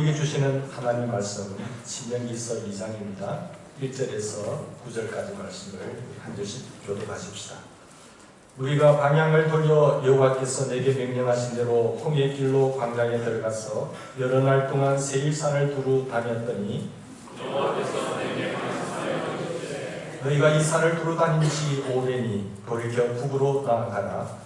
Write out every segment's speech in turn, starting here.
우리에게 주시는 하나님 말씀은 신명기서 2장입니다. 1절에서 9절까지 말씀을 한 절씩 교독하십시다. 우리가 방향을 돌려 여호와께서 내게 명령하신 대로 홍해 길로 광야에 들어가서 여러 날 동안 세일산을 두루 다녔더니 너희가 이 산을 두루 다닌 지 오래니 돌이켜 북으로 나아가라.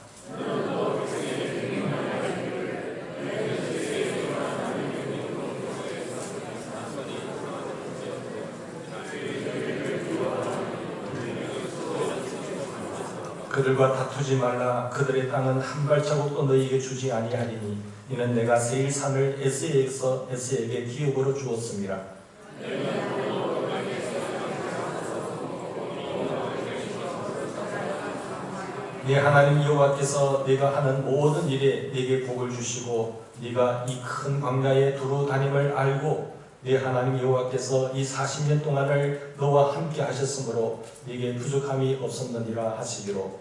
그들과 다투지 말라. 그들의 땅은 한 발자국도 너희에게 주지 아니하리니 이는 내가 세일산을 에스에게 기업으로 주었습니다. 네 하나님 여호와께서 네가 하는 모든 일에 네게 복을 주시고 네가 이 큰 광야에 두루 다님을 알고 네 하나님 여호와께서 이 40년 동안을 너와 함께 하셨으므로 네게 부족함이 없었느니라 하시기로.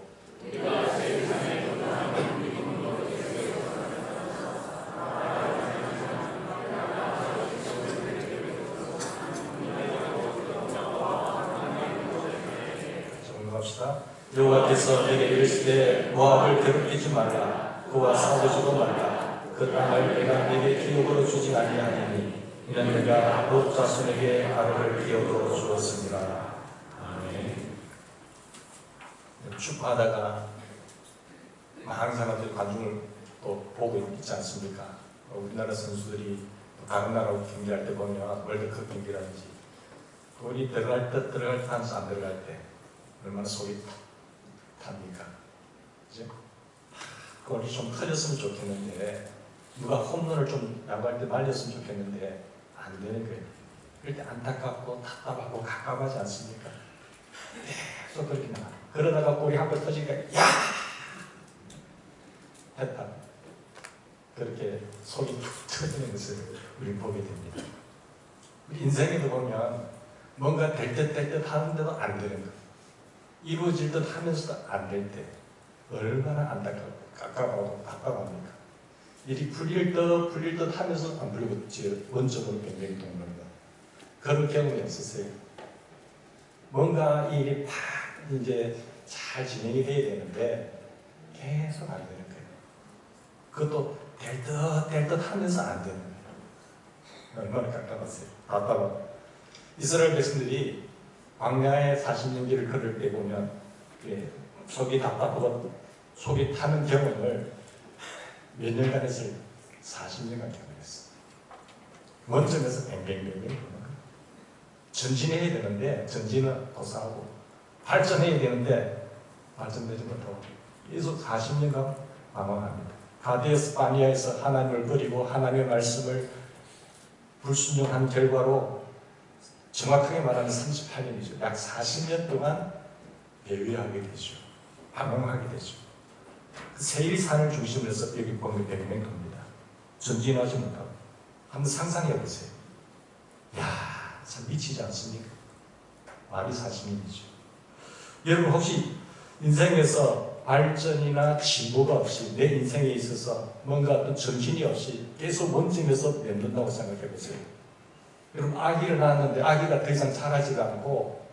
정리합시다. 여호와께서 내게 이르시되 모압을 괴롭히지 말라. 그와 싸우지도 말라. 그 땅을 내가 내게 기업으로 주지 아니하리니 이는 내가 롯 자손에게 아르를 기업으로 주었습니다. 아멘. 축구하다가 많은 사람들이 관중을 또 보고 있지 않습니까? 우리나라 선수들이 다른 나라하고 경기할 때 보면 월드컵 경기라든지 골이 들어갈 듯 하면서 안 들어갈 때 얼마나 속이 탑니까? 그죠? 골이 좀 터졌으면 좋겠는데 누가 홈런을 좀 야구할 때 날렸으면 좋겠는데 안 되는 거예요. 그럴 때 안타깝고 답답하고 갑갑하지 않습니까? 계속 그렇게 나가. 그러다가 골이 한 번 터지니까 야! 했다. 그렇게 속이 툭 터지는 것을 우리 보게 됩니다. 우리 인생에도 보면 뭔가 될 듯 하는데도 안 되는 거. 이루어질 듯 하면서도 안 될 때 얼마나 안타깝고 깝깝하고 답답합니까? 일이 풀릴 듯 하면서 안 풀리고 원점으로 뱅뱅 도는 거. 그런 경험이 없으세요? 뭔가 이 일이 팍 이제 잘 진행이 돼야 되는데 계속 안 되는 거예요. 그것도 될 듯 하면서 안 되는 거예요. 얼마나 깝깝하세요? 답답하고. 이스라엘 백성들이 광야의 40년 길을 걸을 때 보면 속이 답답하고 속이 타는 경험을 몇 년간 했어요? 40년간 경험했어요. 원점에서 뱅뱅뱅뱅 전진해야 되는데 전진은 더 싸우고 발전해야 되는데 발전되지 못하고 계속 40년간 방황합니다. 가데스 바니아에서 하나님을 버리고 하나님의 말씀을 불순종한 결과로 정확하게 말하면 38년이죠. 약 40년 동안 배회하게 되죠. 방황하게 되죠. 세일산을 중심으로 해서 여기 보면 뱅뱅 돕니다. 전진하지 못하고. 한번 상상해 보세요. 이야, 참 미치지 않습니까? 말이 40년이죠. 여러분 혹시 인생에서 발전이나 진보가 없이 내 인생에 있어서 뭔가 어떤 전진이 없이 계속 원점에서 맴돈다고 생각해 보세요. 여러분 아기를 낳았는데 아기가 더 이상 자라지가 않고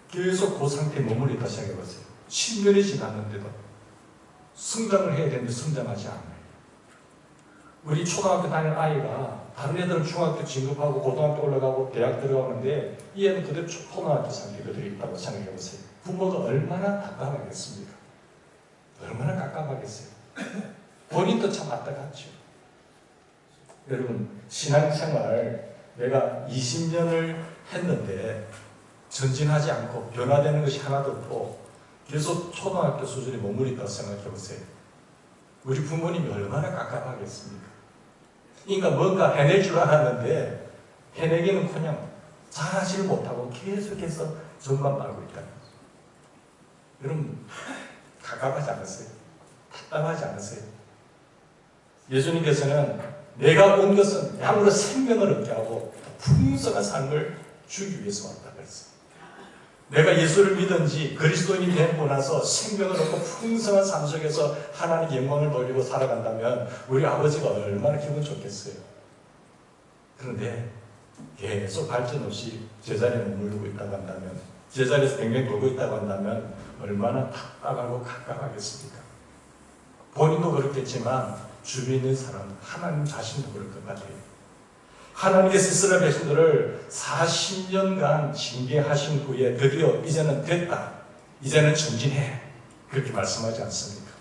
계속 그 상태에 머무르다 생각해 보세요. 10년이 지났는데도 성장을 해야 되는데 성장하지 않아요. 우리 초등학교 다니는 아이가 다른 애들은 중학교 진급하고 고등학교 올라가고 대학 들어가는데 이 애는 그대로 초등학교 상태 그대로 있다고 생각해 보세요. 부모가 얼마나 답답하겠습니까? 얼마나 깝깝하겠어요. 본인도 참 안타깝죠. 여러분 신앙생활 내가 20년을 했는데 전진하지 않고 변화되는 것이 하나도 없고 계속 초등학교 수준에 머무르다고 생각해 보세요. 우리 부모님이 얼마나 깝깝하겠습니까? 그러니까 뭔가 해낼 줄 알았는데 해내기는커녕 잘하지를 못하고 계속해서 전만 빨고 있다. 여러분 갑갑하지 않으세요? 답답하지 않으세요? 예수님께서는 내가 온 것은 양으로 생명을 얻게 하고 풍성한 삶을 주기 위해서 왔다 그랬어요. 내가 예수를 믿은지 그리스도인이 되고 나서 생명을 얻고 풍성한 삶 속에서 하나님의 영광을 돌리고 살아간다면 우리 아버지가 얼마나 기분 좋겠어요. 그런데 계속 발전 없이 제자리에 머무르고 있다고 한다면, 제자리에서 뱅뱅 돌고 있다고 한다면 얼마나 답답하고 갑갑하겠습니까? 본인도 그렇겠지만 주변에 있는 사람, 하나님 자신도 그럴 것 같아요. 하나님께서 이스라엘 백성들을 40년간 징계하신 후에 드디어 이제는 됐다, 이제는 전진해, 그렇게 말씀하지 않습니까?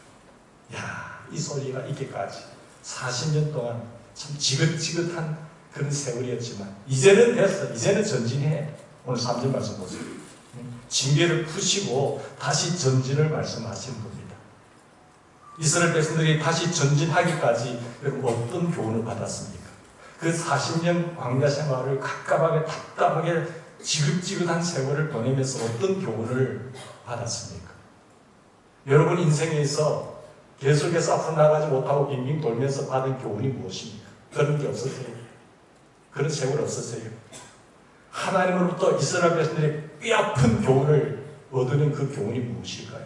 야, 이 소리가 있기까지 40년 동안 참 지긋지긋한 그런 세월이었지만 이제는 됐어, 이제는 전진해. 오늘 3절 말씀 보세요. 징계를 푸시고 다시 전진을 말씀하시는 겁니다. 이스라엘 백성들이 다시 전진하기까지 여러분 어떤 교훈을 받았습니까? 그 40년 광야 생활을 갑갑하게 답답하게 지긋지긋한 세월을 보내면서 어떤 교훈을 받았습니까? 여러분 인생에서 계속해서 앞으로 나가지 못하고 빙빙 돌면서 받은 교훈이 무엇입니까? 그런 게 없었어요. 그런 세월 없었어요. 하나님으로부터 이스라엘 백성들이 뼈아픈 교훈을 얻는 그 교훈이 무엇일까요?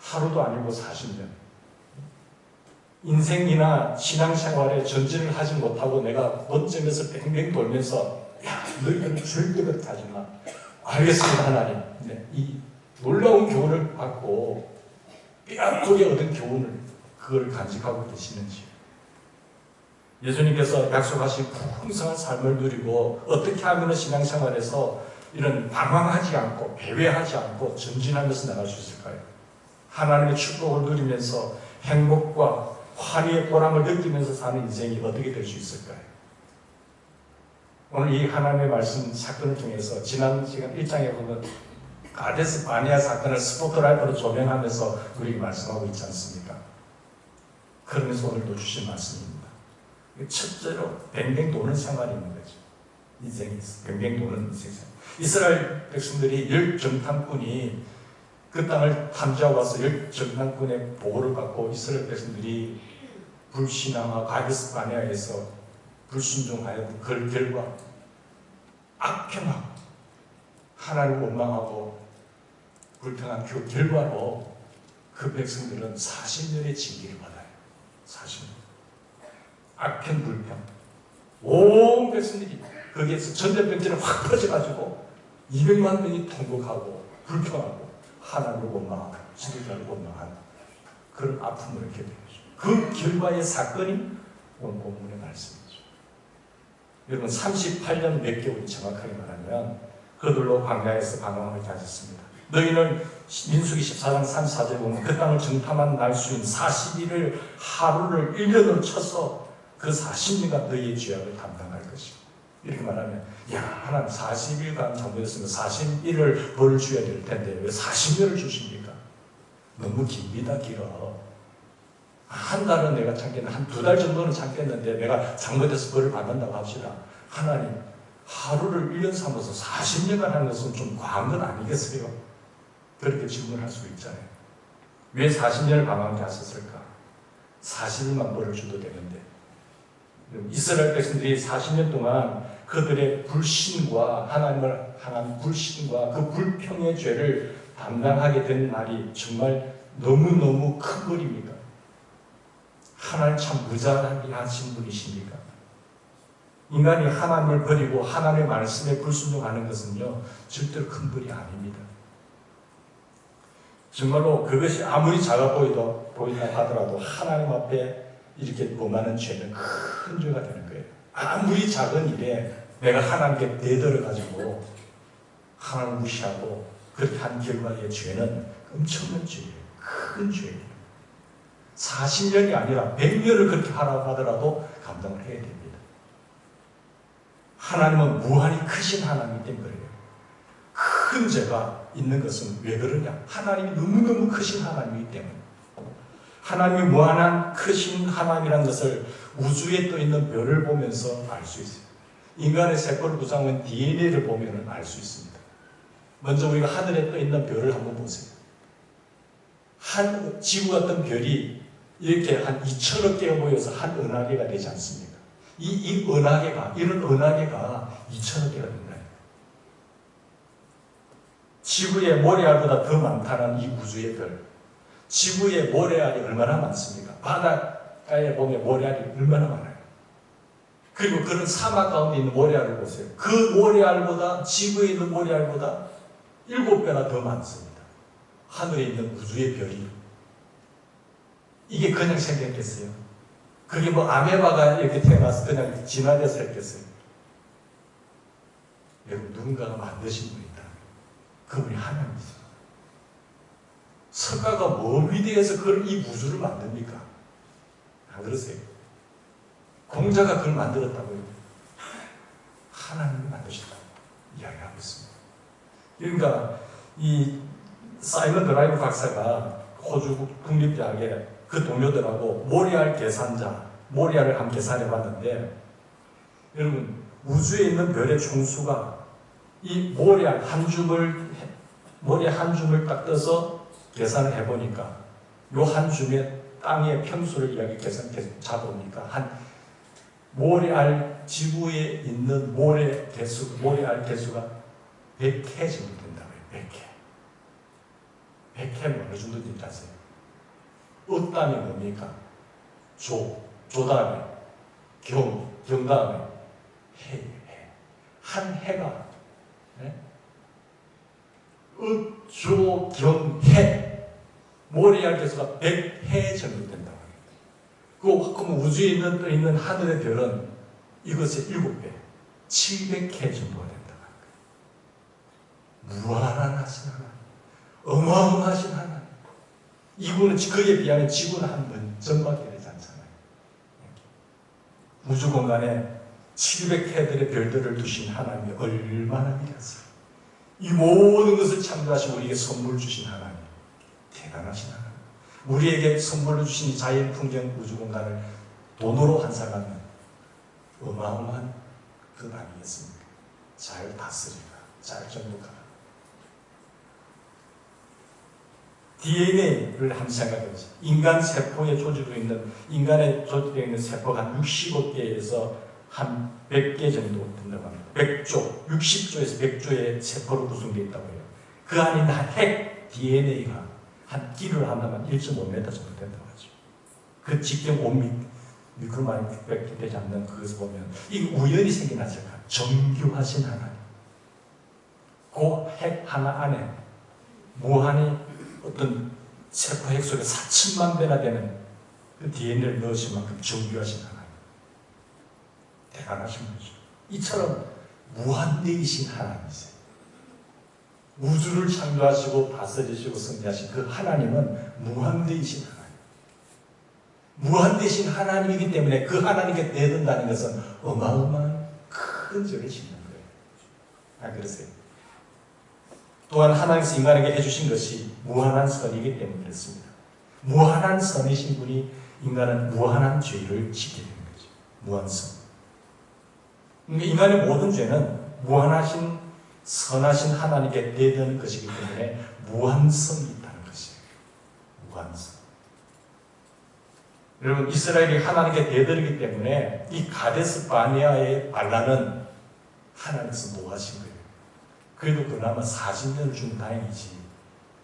하루도 아니고 40년. 인생이나 신앙생활에 전진을 하지 못하고 내가 원점에서 뱅뱅 돌면서 야, 너희들은 절대 그렇게 하지 마. 알겠습니다, 하나님. 네, 이 놀라운 교훈을 받고 뼈아프게 얻은 교훈을 그걸 간직하고 계시는지. 예수님께서 약속하신 풍성한 삶을 누리고 어떻게 하면 신앙생활에서 이런 방황하지 않고 배회하지 않고 전진하면서 나갈 수 있을까요? 하나님의 축복을 누리면서 행복과 화리의 보람을 느끼면서 사는 인생이 어떻게 될 수 있을까요? 오늘 이 하나님의 말씀 사건을 통해서 지난 시간 1장에 보면 가데스 바네아 사건을 스포트라이트로 조명하면서 우리에게 말씀하고 있지 않습니까? 그러면서 오늘도 주신 말씀입니다. 첫째로 뱅뱅 도는 생활이 있는 거죠. 인생이 뱅뱅 도는 인생. 이스라엘 백성들이 열 정탐꾼이 그 땅을 탐지하고 와서 열 정탐꾼의 보고를 받고 이스라엘 백성들이 불신앙하고 가데스 바네아에서 불순종하여 그 결과 악평하고 하나님을 원망하고 불평한 그 결과로 그 백성들은 40년의 징계를 받아요. 40년. 악평 불평. 온 백성들이 거기에서 전대병전이 확 퍼져가지고 200만 명이 통곡하고 불평하고 하나님을 원망하고 지도자를 원망하는 그런 아픔을 겪게 되죠. 그 결과의 사건이 오늘 본문의 말씀이죠. 여러분 38년 몇 개월이 정확하게 말하면 그들로 광야에서 방황을 가졌습니다. 너희는 민수기 14장 34절에 보면 그 땅을 정탐한 날수인 40일을 하루를 1년으로 쳐서 그 40년간 너희의 죄악을 담당할 것이고 이렇게 말하면 야 하나님 40일간 잘못했으면 40일을 벌을 줘야 될 텐데 왜 40년을 주십니까? 너무 깁니다. 길어. 한 달은 내가 참겠는데 한 2달 정도는 참겠는데 내가 잘못해서 벌을 받는다고 합시다. 하나님 하루를 1년 삼아서 40년간 하는 것은 좀 과한 건 아니겠어요? 그렇게 질문할 수 있잖아요. 왜 40년을 방황케 하셨을까? 40일만 벌을 줘도 되는데 이스라엘 백성들이 40년 동안 그들의 불신과 하나님을 향한 불신과 그 불평의 죄를 담당하게 된 날이 정말 너무너무 큰 벌입니다. 하나님 참 무자비하게 하신 분이십니까? 인간이 하나님을 버리고 하나님의 말씀에 불순종하는 것은요 절대로 큰 벌이 아닙니다. 정말로 그것이 아무리 작아 보인다 하더라도 하나님 앞에 이렇게 범하는 죄는 큰 죄가 되는 거예요. 아무리 작은 일에 내가 하나님께 내들어가지고 하나님을 무시하고 그렇게 한 결과의 죄는 엄청난 죄예요. 큰 죄예요. 40년이 아니라 100년을 그렇게 하라고 하더라도 감당을 해야 됩니다. 하나님은 무한히 크신 하나님이기 때문에 그래요. 큰 죄가 있는 것은 왜 그러냐? 하나님이 너무너무 크신 하나님이기 때문에. 하나님이 무한한 크신 하나님이라는 것을 우주에 떠 있는 별을 보면서 알 수 있어요. 인간의 세포를 구성한 DNA를 보면 알 수 있습니다. 먼저 우리가 하늘에 떠 있는 별을 한번 보세요. 한 지구 같은 별이 이렇게 한 2천억 개가 모여서 한 은하계가 되지 않습니까? 이런 은하계가 2천억 개가 된다. 지구의 모래알보다 더 많다는 이 우주의 별. 지구의 모래알이 얼마나 많습니까? 바닷가에 보면 모래알이 얼마나 많아요. 그리고 그런 사막 가운데 있는 모래알을 보세요. 그 모래알보다, 지구에 있는 모래알보다 7배나 더 많습니다. 하늘에 있는 우주의 별이. 이게 그냥 생겼겠어요? 그게 뭐 아메바가 이렇게 태어나서 그냥 진화돼서 했겠어요? 여러분, 누군가가 만드신 분이다. 그분이 하나님이죠. 석가가 뭐 위대해서 이 우주를 만듭니까? 안 그러세요? 공자가 그걸 만들었다고요? 하나님이 만드셨다고 이야기하고 있습니다. 그러니까 이 사이먼 드라이브 박사가 호주 국립대학에 그 동료들하고 모래알 계산자, 모래알을 한번 계산해 봤는데, 여러분, 우주에 있는 별의 총수가 이 모래 한 줌을 딱 떠서 계산을 해보니까 요 한 줌의 땅의 평수를 잡아보니까 한 모래알, 지구에 있는 모래알 개수가 100회 정도 된다고요. 100회. 100회는 어느 정도 된지 아세요? 다음에 뭡니까? 조 다음에 경 다음에 해. 한 해가 조, 경, 해. 모래알 개수가 100회 정도 된다고 합니다. 그럼 우주에 있는 하늘의 별은 이것의 7배, 700회 정도가 된다고 합니다. 무한한 하신 하나님, 어마어마하신 하나님. 이분은 그에 비하면 지구는 한 전밖에 되지 않잖아요. 우주 공간에 700회들의 별들을 두신 하나님이 얼마나 미웠어요. 이 모든 것을 창조하시고 우리에게 선물 주신 하나님, 대단하신 하나님. 우리에게 선물로 주신 이 자연 풍경 우주 공간을 돈으로 환산하면 어마어마한 것 아니겠습니까? 잘 다스리라, 잘 정복하라. DNA를 한번 생각해보세요. 인간 세포에 조직되어 있는, 인간에 조직되어 있는 세포가 한 65개에서 한 100개 정도 된다고 합니다. 100조, 60조에서 100조의 세포로 구성되어 있다고 해요. 그 안에 있는 핵 DNA가 한 끼를 한다면 1.5m 정도 된다고 하죠. 그 직경 5미크로만밖에 되지 않는 그것을 보면 이 우연히 생긴 하실까? 정교하신 하나님. 그 핵 하나 안에 무한히 어떤 세포 핵 속에 4천만 배나 되는 그 DNA를 넣으신 만큼 정교하신 하나님. 대단하신 분이죠. 이처럼 무한대이신 하나님이세요. 우주를 창조하시고 다스리시고 승리하신 그 하나님은 무한대이신 하나님. 무한대이신 하나님이기 때문에 그 하나님께 대든다는 것은 어마어마한 큰 죄를 짓는 거예요. 아, 그러세요? 또한 하나님께서 인간에게 해주신 것이 무한한 선이기 때문에 그렇습니다. 무한한 선이신 분이 인간은 무한한 죄를 짓게 되는 거죠. 무한선. 인간의 모든 죄는 무한하신 선하신 하나님께 대드는 것이기 때문에 무한성이 있다는 것이에요. 무한성. 여러분, 이스라엘이 하나님께 대드리기 때문에 이 가데스 바네아의 반란은 하나님께서 노하신 거예요. 그래도 그나마 40년을 주면 다행이지.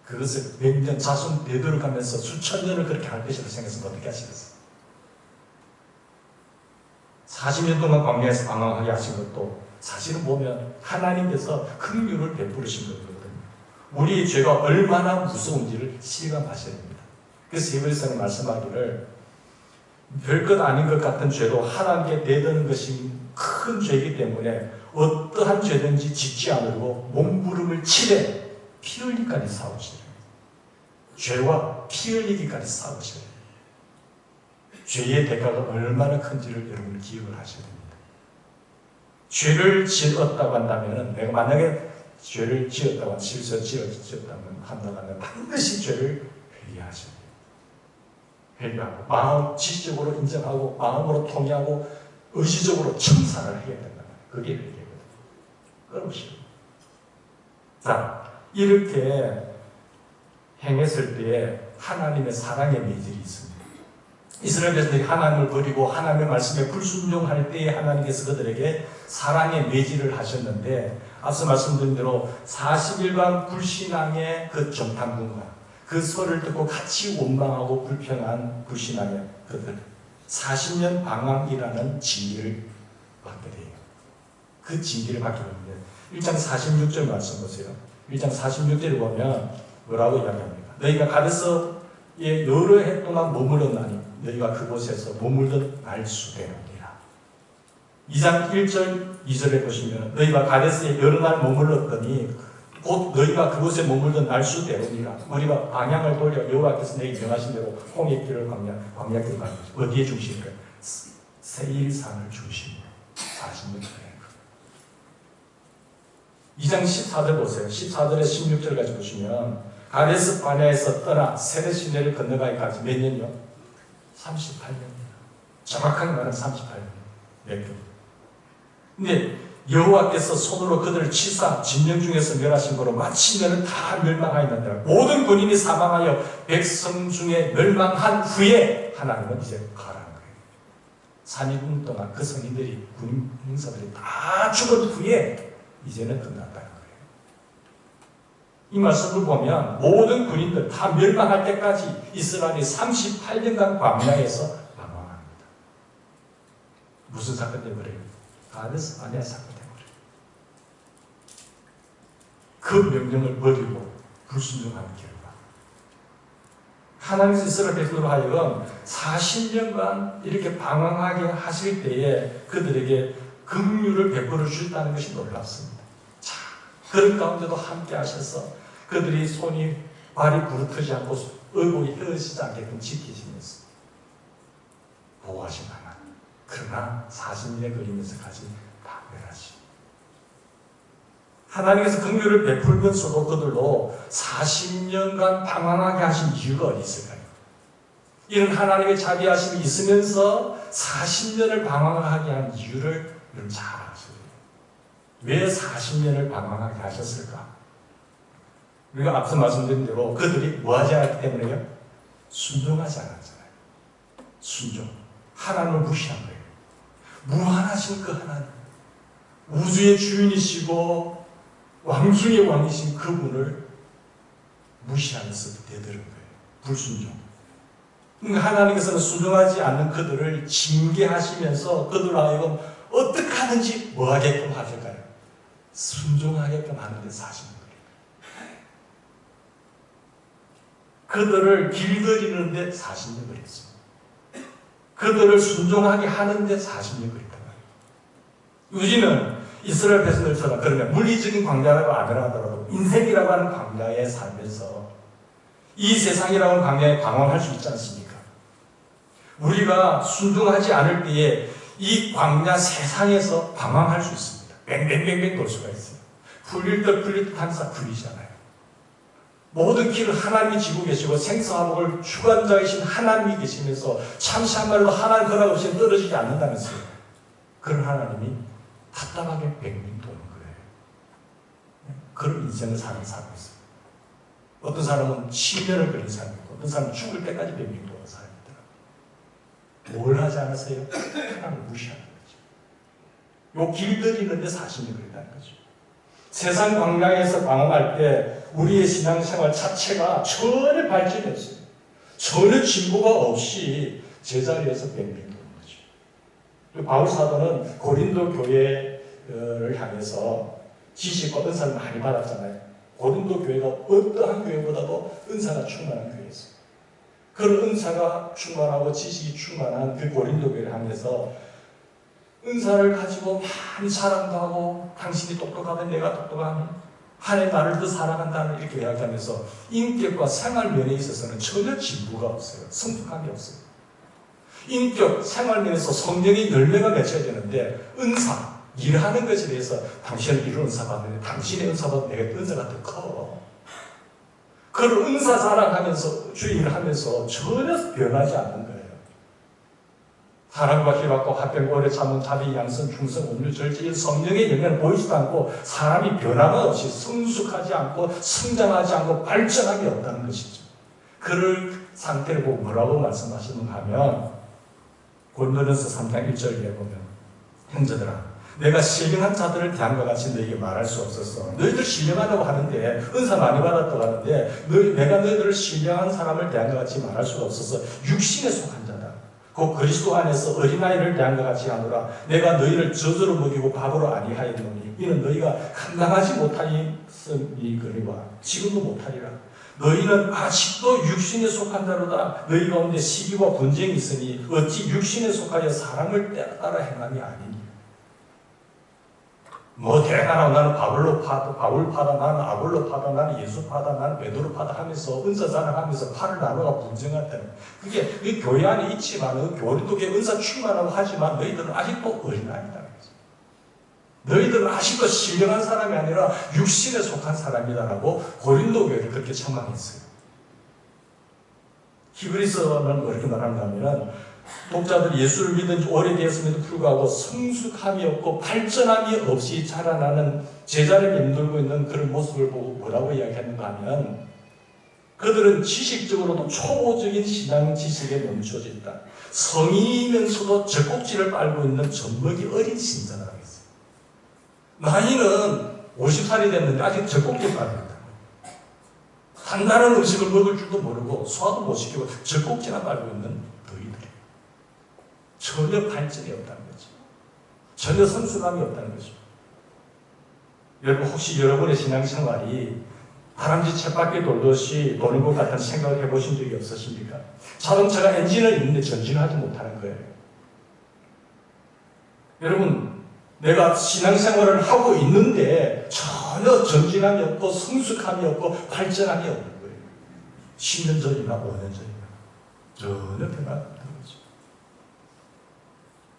그것을 몇 년 자손 되돌아가면서 수천 년을 그렇게 할 것이라고 생각해서 어떻게 하시겠어요? 40년 동안 광야에서 방황하게 하신 것도 사실은 보면 하나님께서 긍휼을 베푸르신 거거든요. 우리의 죄가 얼마나 무서운지를 실감하셔야 됩니다. 그래서 히브리서는 말씀하기를 별것 아닌 것 같은 죄도 하나님께 대드는 것이 큰 죄이기 때문에 어떠한 죄든지 짓지 않으려고 몸부림을 치되 피 흘리기까지 싸우시래요. 죄와 피 흘리기까지 싸우시래요. 죄의 대가가 얼마나 큰지를 여러분 기억을 하셔야 됩니다. 죄를 지었다고 한다면, 내가 만약에 죄를 지었다고 지었다면 한다면 반드시 죄를 회개하셔야 돼요. 회개하고 마음 지적으로 인정하고 마음으로 통회하고 의지적으로 청산을 해야 된다. 그게 회개거든요. 끊임없이. 자, 이렇게 행했을 때에 하나님의 사랑의 매질이 있습니다. 이스라엘 백성들이 하나님을 버리고 하나님의 말씀에 불순종할 때에 하나님께서 그들에게 사랑의 매질을 하셨는데, 앞서 말씀드린 대로 40일간 불신앙의 그 정탐꾼과 그 소리를 듣고 같이 원망하고 불평한 불신앙의 그들, 40년 방황이라는 징계를 받게 돼요. 그 징계를 받게 됩니다. 1장 46절 말씀 보세요. 1장 46절을 보면 뭐라고 이야기합니까? 너희가 가데스에 여러 해 동안 머물렀나니 너희가 그곳에서 머물던 날수대로니라. 2장 1절 2절에 보시면 너희가 가데스에 여러 날 머물렀더니 곧 너희가 그곳에 머물던 날수대로니라. 우리가 방향을 돌려 여호와께서 내게 명하신 대로 홍해 길을 광야 길을 가는 거죠. 어디에 중심이에요? 세일산을 중심으로 40년 전에. 2장 14절 보세요. 14절에 16절까지 보시면 가데스 바네아에서 떠나 세레 시내를 건너가기까지 몇 년이요? 38년입니다. 정확하게 말하면 38년. 몇 년. 근데 여호와께서 손으로 그들을 치사 진영 중에서 멸하신 거로 마치 너는 다 멸망하였느니라. 모든 군인이 사망하여 백성 중에 멸망한 후에 하나님은 이제 가라는 거예요. 3.2분 동안 그 성인들이 군인 용사들이 다 죽은 후에 이제는 끝났다는 거예요. 이 말씀을 보면 모든 군인들 다 멸망할 때까지 이스라엘이 38년간 광야에서 방황합니다. 무슨 사건 때문에? 가데스 바네아 사건 때문에. 그 명령을 버리고 불순종하는 결과 하나님께서 이스라엘 백성으로 하여금 40년간 이렇게 방황하게 하실 때에 그들에게 긍휼을 베풀어 주셨다는 것이 놀랍습니다. 자, 그런 가운데도 함께 하셔서 그들이 손이 발이 부르트지 않고 의복이 휘어지지 않게끔 지키시면서 보호하신 하나님. 그러나 40년에 걸리면서까지 다 멸하시고 하나님께서 긍휼을 베풀면서도 그들로 40년간 방황하게 하신 이유가 어디 있을까요? 이런 하나님의 자비하심이 있으면서 40년을 방황하게 한 이유를 여러분 잘 아셔야 돼요. 왜 40년을 방황하게 하셨을까? 우리가 앞서 말씀드린 대로 그들이 뭐하지 않았기 때문에요? 순종하지 않았잖아요. 순종. 하나님을 무시한 거예요. 무한하신 그 하나님, 우주의 주인이시고 왕중의 왕이신 그분을 무시하면서 대들은 거예요. 불순종. 하나님께서는 순종하지 않는 그들을 징계하시면서 그들로 하여금 어떻게 하는지 뭐 하게끔 하실까요? 순종하게끔 하는데 40년 걸립니다. 그들을 길들이는데 40년 걸렸습니다. 그들을 순종하게 하는데 40년 걸렸단 말이에요. 우리는 이스라엘 백성들처럼 그러면 물리적인 광야라고 안 하더라도 인생이라고 하는 광야에 살면서 이 세상이라고 하는 광야에 방황할 수 있지 않습니까? 우리가 순종하지 않을 때에 이 광야 세상에서 방황할 수 있습니다. 뱅뱅뱅뱅 돌 수가 있어요. 풀릴 듯 항상 풀리잖아요. 모든 길을 하나님이 지고 계시고 생사화복을 주관자이신 하나님이 계시면서 잠시 한 말로 하나님 허락 없이 떨어지지 않는다면서요. 그런 하나님이 답답하게 뱅뱅 도는 거예요. 그런 인생을 사는 사람이 있어요. 어떤 사람은 10년을 걸린 사람이 있고 어떤 사람은 죽을 때까지 뱅뱅 도는 사람이 있더라고요. 뭘 하지 않았어요? 하나님을 무시하는 거죠. 요 길들이는데 40년 걸린다는 거죠. 세상 광야에서 방황할 때 우리의 신앙생활 자체가 전혀 발전이 없어요. 전혀 진보가 없이 제자리에서 뱅뱅 도는 거죠. 바울 사도는 고린도 교회를 향해서 지식과 은사를 많이 받았잖아요. 고린도 교회가 어떠한 교회보다도 은사가 충만한 교회였어요. 그런 은사가 충만하고 지식이 충만한 그 고린도 교회를 향해서 은사를 가지고 많이 사랑도 하고 당신이 똑똑하면 내가 똑똑하니 하나님 나를 더 사랑한다는 이렇게 이야기하면서 인격과 생활면에 있어서는 전혀 진보가 없어요. 성숙함이 없어요. 인격, 생활면에서 성령의 열매가 맺혀야 되는데 은사, 일하는 것에 대해서 당신은 이런 은사 받는데 당신의 은사보다 내가 은사가 더 커. 그걸 은사 자랑하면서 주의 일을 하면서 전혀 변하지 않는 거예요. 사랑과 희락과 화평과 오래 참은 자비, 양선, 충성, 온유, 절제, 성령의 열매는 보이지도 않고 사람이 변화가 없이 성숙하지 않고 성장하지 않고 발전함이 없다는 것이죠. 그를 상태를 보고 뭐라고 말씀하시는가 하면 고린도전서 3장 1절에 보면 형제들아 내가 신령한 자들을 대함과 같이 너에게 말할 수 없었어. 너희들 신령하다고 하는데 은사 많이 받았다고 하는데 내가 너희들을 신령한 사람을 대함과 같이 말할 수가 없어서 육신에 속한 자다. 곧 그리스도 안에서 어린아이를 대한 것 같이 하노라. 내가 너희를 젖으로 먹이고 밥으로 아니하였노니 이는 너희가 감당하지 못하였으니거니와 지금도 못하리라. 너희는 아직도 육신에 속한 자로다. 너희 가운데 시기와 분쟁이 있으니 어찌 육신에 속하여 사람을 따라 행함이 아니니. 뭐 대단하고 나는 바울 파다, 나는 아볼로 파다, 나는 예수 파다, 나는 베드로 파다 하면서 은사 자랑하면서 팔을 나누가 분쟁한다는 그게 이 교회 안에 있지만 교리도 은사 충만하고 하지만 너희들은 아직도 어린아이다. 너희들은 아직도 신령한 사람이 아니라 육신에 속한 사람이다라고 고린도 교회를 그렇게 책망했어요. 히브리서는 어떻게 말하는가 하면 독자들이 예수를 믿은 지 오래되었음에도 불구하고 성숙함이 없고 발전함이 없이 자라나는 제자를 맴돌고 있는 그런 모습을 보고 뭐라고 이야기하는가 하면 그들은 지식적으로도 초보적인 신앙 지식에 멈춰져 있다. 성인이면서도 젖꼭지를 빨고 있는 젖먹이 어린 신자라고 했어요. 나이는 50살이 됐는데 아직 젖꼭지를 빨고 있다. 단단한 음식을 먹을 줄도 모르고 소화도 못 시키고 젖꼭지나 빨고 있는 전혀 발전이 없다는 거죠. 전혀 성숙함이 없다는 거죠. 여러분 혹시 여러분의 신앙생활이 다람쥐 쳇바퀴 돌듯이 도는 것 같은 생각을 해보신 적이 없으십니까? 자동차가 엔진을 있는데 전진하지 못하는 거예요. 여러분 내가 신앙생활을 하고 있는데 전혀 전진함이 없고 성숙함이 없고 발전함이 없는 거예요. 10년 전이나 5년 전이나 전혀 변화가 없는 거죠.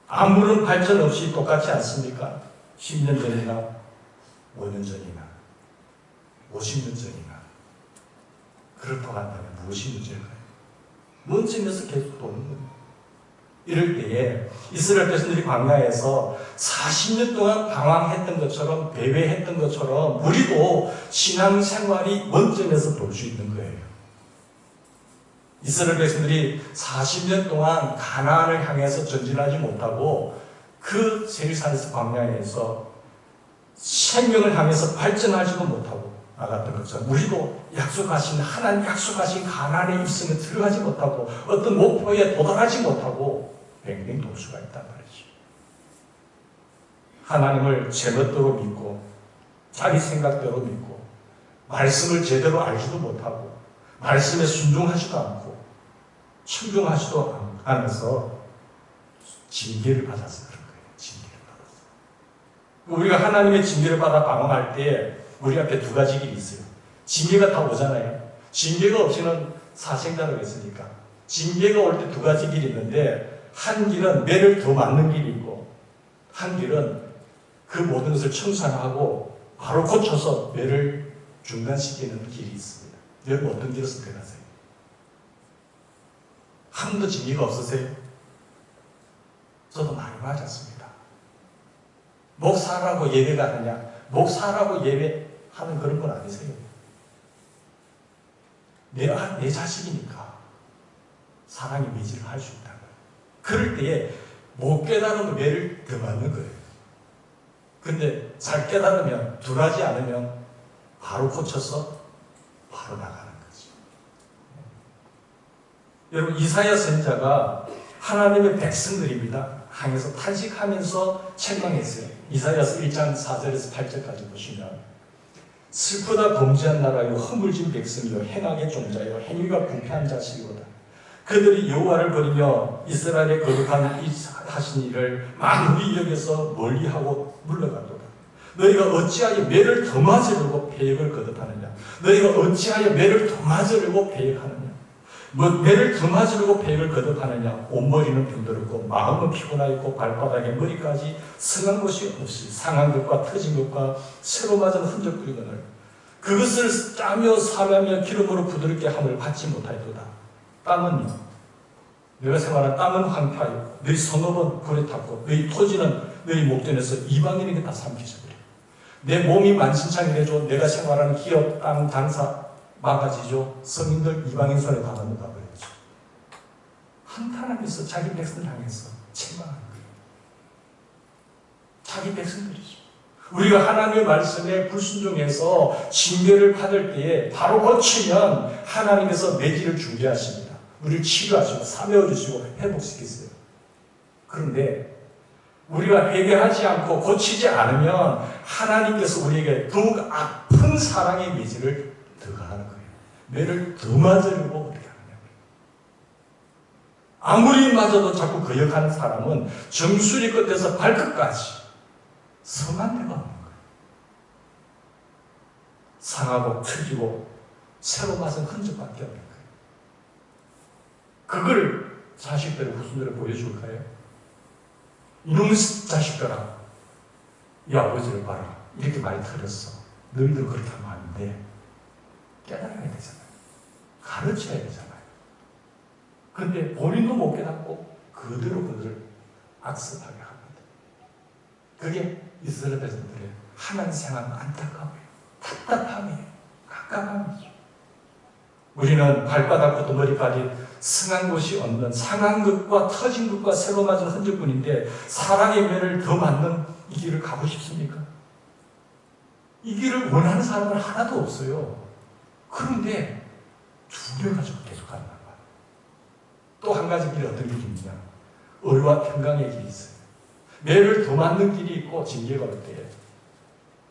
아무런 발전 없이 똑같지 않습니까? 10년 전이나 5년 전이나 50년 전이나 그렇다고 한다면 무엇이 문제일까요? 문제면서 계속 도는 거예요. 이럴 때에 이스라엘 백성들이 광야에서 40년 동안 방황했던 것처럼 배회했던 것처럼 우리도 신앙생활이 원점에서 돌 수 있는 거예요. 이스라엘 백성들이 40년 동안 가나안을 향해서 전진하지 못하고 그 세일산에서 광야에서 생명을 향해서 발전하지도 못하고 나갔던 것처럼 우리도 약속하신 하나님 약속하신 가나안의 입성에 들어가지 못하고 어떤 목표에 도달하지 못하고 뱅뱅 돌 수가 있단 말이죠. 하나님을 제멋대로 믿고 자기 생각대로 믿고 말씀을 제대로 알지도 못하고 말씀에 순종하지도 않고 충종하지도 않아서 징계를 받아서 그런 거예요. 징계를 받아서. 우리가 하나님의 징계를 받아 방황할 때 우리 앞에 두 가지 길이 있어요. 징계가 다 오잖아요. 징계가 없이는 사생자라고 했으니까. 징계가 올 때 두 가지 길이 있는데 한 길은 매를 더 맞는 길이 있고 한 길은 그 모든 것을 청산하고 바로 고쳐서 매를 중단시키는 길이 있습니다. 여러분 어떤 길을 선택하세요? 한 번도 징계가 없으세요? 저도 많이 맞았습니다. 목사라고 예배가 하느냐? 목사라고 예배하는 그런 건 아니세요. 내 자식이니까 사랑의 매질을 할 수 있다는 거예요. 그럴 때에 못 깨달으면 매를 더 맞는 거예요. 근데 잘 깨달으면 둔하지 않으면 바로 고쳐서 바로 나가는 거죠. 여러분 이사야 선지자가 하나님의 백성들입니다. 항에서 탄식하면서 책망했어요. 이사야서 1장 4절에서 8절까지 보시면 슬프다 범죄한 나라요 허물진 백성이요 행악의 종자요 행위가 부패한 자식이로다. 그들이 여호와를 버리며 이스라엘의 거룩한 하신 일을 만물이 여겨서 멀리하고 물러가도다. 너희가 어찌하여 매를 더 맞으려고 배역을 거듭하느냐? 너희가 어찌하여 매를 더 맞으려고 배역하느냐? 매를 더 맞으려고 배역을 거듭하느냐? 온머리는 병들었고 마음은 피곤하였고 발바닥에 머리까지 성한 것이 없이 상한 것과 터진 것과 새로 맞은 흔적뿐이거늘 그것을 짜며 사매며 기름으로 부드럽게 함을 받지 못하였도다. 땅은 내가 생활한 땅은 황폐하였고 너희 성읍은 불에 탔고 너희 토지는 너희 목전에서 이방인에게 다 삼키셔버려. 내 몸이 만신창이 되죠. 내가 생활하는 기업, 땅, 장사 망가지죠. 성인들 이방인 손에 다 넘어가 버렸죠. 한탄하면서 자기 백성을 향해서 책망하는 거예요. 자기 백성들이죠. 우리가 하나님의 말씀에 불순종해서 징계를 받을 때에 바로 고치면 하나님께서 매질을 준비하십니다. 우리를 치료하시고 사메어 주시고 회복시키세요. 그런데 우리가 회개하지 않고 고치지 않으면 하나님께서 우리에게 더욱 아픈 사랑의 매질을 더 가하는 거예요. 매를 더 맞으려고 그렇게 하는 거예요. 아무리 맞아도 자꾸 거역하는 사람은 정수리 끝에서 발끝까지 성한 데가 없는 거예요. 상하고 틀리고 새로 맞은 흔적밖에 없는 거예요. 그걸 자식들, 후손들에 보여줄까요? 이놈의 자식들아, 이 아버지를 봐라. 이렇게 많이 틀렸어. 너희들 그렇게 하면 안 돼. 깨달아야 되잖아요. 가르쳐야 되잖아요. 근데 본인도 못 깨닫고 그대로 그들을 악습하게 합니다. 그게 이스라엘 백성들의 하나님 생활은 안타까워요. 답답함이에요. 깝깝함이죠. 우리는 발바닥부터 머리까지 승한 곳이 없는 상한 것과 터진 것과 새로 맞은 흔적뿐인데 사랑의 면을 더 맞는 이 길을 가고 싶습니까? 이 길을 원하는 사람은 하나도 없어요. 그런데 두 개 가지고 계속 간단 말이에요. 또 한 가지 길이 어떤 길이 있느냐? 의와 평강의 길이 있어요. 매를 더 맞는 길이 있고 징계가 올 때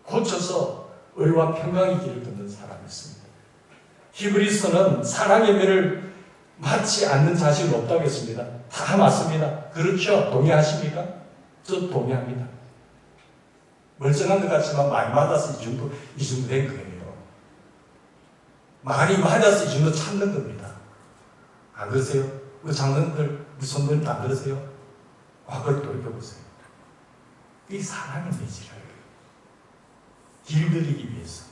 고쳐서 의와 평강의 길을 걷는 사람이 있습니다. 히브리서는 사랑의 매를 맞지 않는 자식은 없다고 했습니다. 다 맞습니다. 그렇죠? 동의하십니까? 저 동의합니다. 멀쩡한 것 같지만 많이 맞아서 이 정도 된 거예요. 많이 맞아서 이 정도 찾는 겁니다. 안 그러세요? 그 장로님들, 무선들도 안 그러세요? 과거를 돌이켜보세요. 이 사랑의 매질이에요. 길들이기 위해서.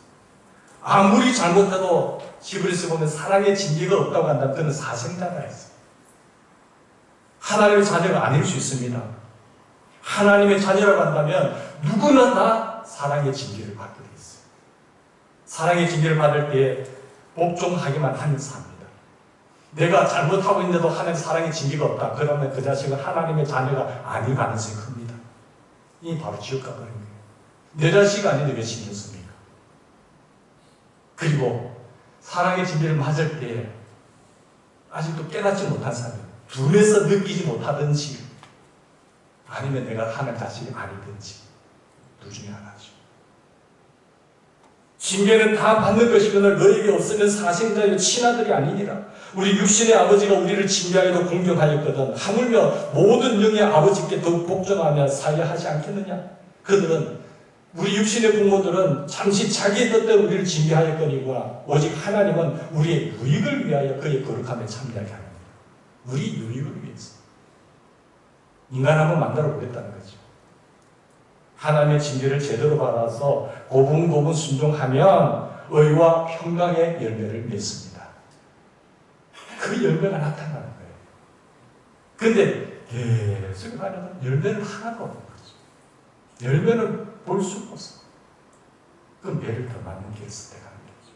아무리 잘못해도 히브리서 보면 사랑의 징계가 없다고 한다면 그는 사생자가있어요. 하나님의 자녀가 아닐 수 있습니다. 하나님의 자녀라고 한다면 누구나 다 사랑의 징계를 받게 돼 있어요. 사랑의 징계를 받을 때에 복종하기만 하면 삽니다. 내가 잘못하고 있는데도 하나님 사랑의 징계가 없다. 그러면 그 자식은 하나님의 자녀가 아닐 가능성이 큽니다. 이 바로 지옥 가버린 거예요. 내 자식 아닌데 왜 신경 씁니까? 그리고 사랑의 징계를 맞을 때 아직도 깨닫지 못한 사람, 눈에서 느끼지 못하든지 아니면 내가 하는 자식이 아니든지 둘 중에 하나죠. 징계는 다 받는 것이거늘 너에게 없으면 사생자여 친아들이 아니니라. 우리 육신의 아버지가 우리를 징계하기도 공경하였거든 하물며 모든 영의 아버지께 더욱 복종하며 살려 하지 않겠느냐. 그들은 우리 육신의 부모들은 잠시 자기의 뜻대로 우리를 징계하였거니와 오직 하나님은 우리의 유익을 위하여 그의 거룩함에 참여하게 합니다. 우리 유익을 위해서. 인간 한번 만들어 보겠다는 거죠. 하나님의 징계를 제대로 받아서 고분고분 순종하면 의와 평강의 열매를 맺습니다. 그 열매가 나타나는 거예요. 그런데 계속 하려면 열매는 하나도 없는 거죠. 열매는 볼 수가 없어. 그럼 매를 더 맞는 길을 선택하는 거죠.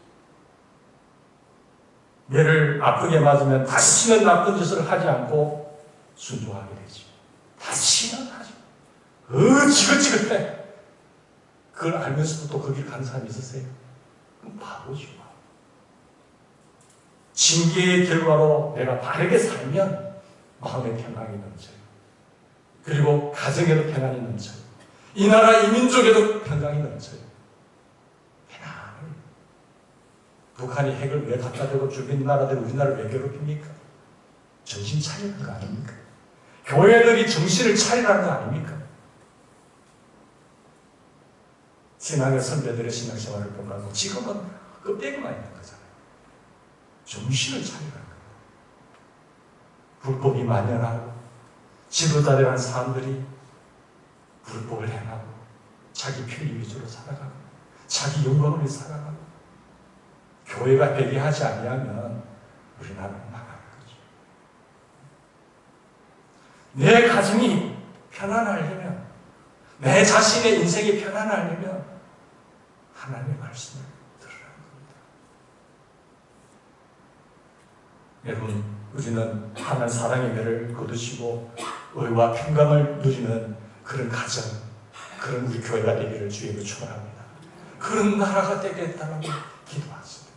매를 아프게 맞으면 다시는 나쁜 짓을 하지 않고 순종하게 되죠. 다시는 하지. 지긋지긋해. 그걸 알면서도 또 거기를 가는 사람이 있으세요? 그럼 바보죠. 징계의 결과로 내가 바르게 살면 마음의 평강이 넘쳐요. 그리고 가정에도 평안이 넘쳐요. 이 나라 이 민족에도 평강이 넘쳐요. 편안해요. 북한이 핵을 왜 갖다 대고 주변 나라들이 우리나라를 왜 괴롭힙니까? 정신 차리는 거 아닙니까? 교회들이 정신을 차리라는 거 아닙니까? 신앙의 선배들의 신앙생활을 보면 지금은 껍데기만 있는 거잖아요. 정신을 차리라는 거예요. 불법이 만연하고 지도자들이라는 사람들이 불법을 행하고 자기 편의 위주로 살아가고 자기 영광을 위해 살아가고 교회가 회개하지 아니하면 우리나라는 망하는 거죠. 내 가정이 편안하려면 내 자신의 인생이 편안하려면 하나님의 말씀을 들으라는 겁니다. 여러분, 우리는 하나님 사랑의 매를 거두시고 의와 평강을 누리는 그런 가정, 그런 우리 교회가 되기를 주님으로 축원합니다. 그런 나라가 되겠다라고 기도하십니다.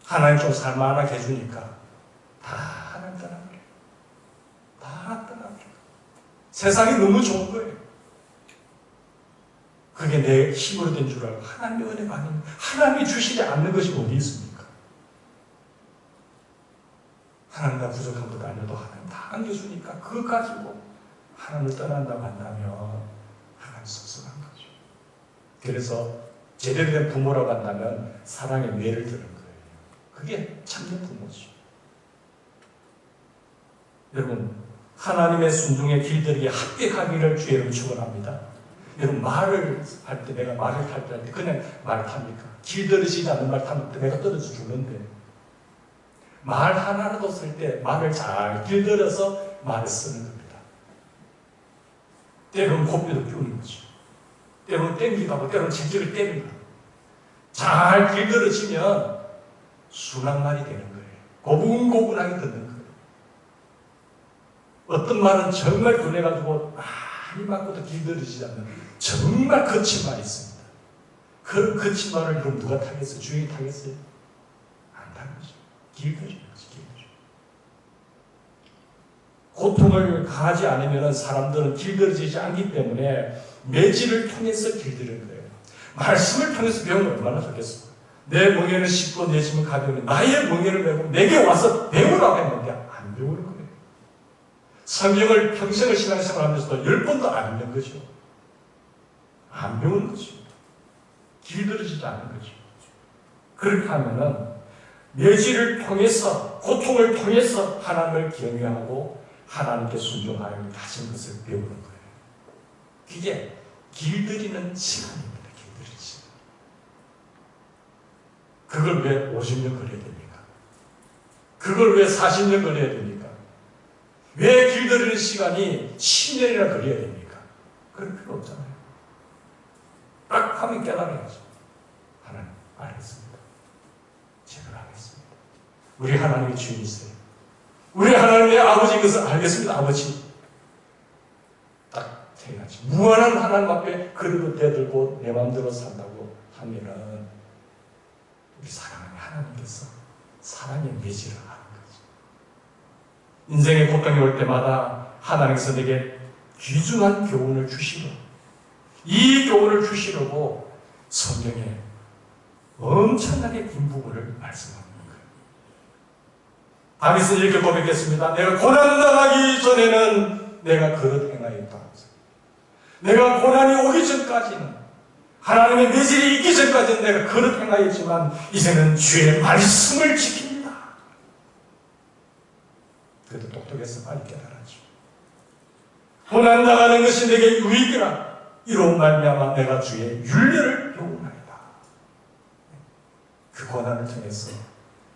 하나님 좀 살만하게 해주니까 다 하나님 떠난 거예요. 다 떠난 거예요. 세상이 너무 좋은 거예요. 그게 내 힘으로 된 줄 알고 하나님의 은혜가 아닙니다. 하나님이 주시지 않는 것이 어디 있습니까? 하나님과 부족한 것 아니어도 하나님 다 안겨주니까 그거 가지고 하나님을 떠난다고 한다면 하나님 섭섭한 거죠. 그래서 제대로 된 부모라고 한다면 사랑의 뇌를 드는 거예요. 그게 참된 부모죠. 여러분, 하나님의 순종의 길들이게 합격하기를 주의 이름 축원합니다. 여러분, 말을 할 때, 내가 말을 탈 때 그냥 말 탑니까? 길들이지 않는 말 타면 내가 떨어져 죽는데, 말 하나라도 쓸 때 말을 잘 길들여서 말을 쓰는 겁니다. 때로는 고삐도 끼우는 거죠. 때로는 땡기고 하고 때로는 채찍을 때립니다. 잘 길들여지면 순한 말이 되는 거예요. 고분고분하게 듣는 거예요. 어떤 말은 정말 분해가지고 많이 맞고도 길들이지 않는 정말 거친 말이 있습니다. 그 거친 말을 그럼 누가 타겠어요? 주인이 타겠어요? 안 타는 거죠. 길들이는 거죠. 길들이는. 고통을 가하지 않으면 사람들은 길들여지지 않기 때문에 매질을 통해서 길들이는 거예요. 말씀을 통해서 배우면 얼마나 좋겠어요. 내 멍에는 쉽고 내 짐은 가벼우니 나의 멍에를 메고 내게 와서 배우라고 했는데 안 배우는 거예요. 성경을 평생을 신앙생활 하면서도 10번도 안 읽는 거죠. 안 배우는 거죠. 길들여지지 않는 거죠. 그렇게 하면은 매질을 통해서, 고통을 통해서 하나님을 경외하고 하나님께 순종하여 가진 것을 배우는 거예요. 그게 길들이는 시간입니다. 길들이는 시간. 그걸 왜 50년 걸려야 됩니까? 그걸 왜 40년 걸려야 됩니까? 왜 길들이는 시간이 10년이나 걸려야 됩니까? 그럴 필요 없잖아요. 딱 하면 깨달아야죠. 하나님, 알겠습니다. 제가 하겠습니다. 우리 하나님의 주인이세요. 우리 하나님의 아버지인 것을 알겠습니다. 아버지. 딱 해야지. 무한한 하나님 앞에 그릇을 대들고 내 마음대로 산다고 하면은 우리 사랑하는 하나님께서 사랑의 매질을 하는 거죠. 인생의 고통이 올 때마다 하나님께서 내게 귀중한 교훈을 주시고 이 교훈을 주시려고 성경에 엄청나게 긴 부분을 말씀합니다. 다윗은 이렇게 고백했습니다. 내가 고난당하기 전에는 내가 그릇 행하였다. 내가 고난이 오기 전까지는 하나님의 매질이 있기 전까지는 내가 그릇 행하였지만 이제는 주의 말씀을 지킵니다. 그래도 똑똑해서 빨리 깨달았죠. 고난당하는 것이 내게 유익이라 이로 말미암아 내가 주의 율례를 배우나이다. 그 고난을 통해서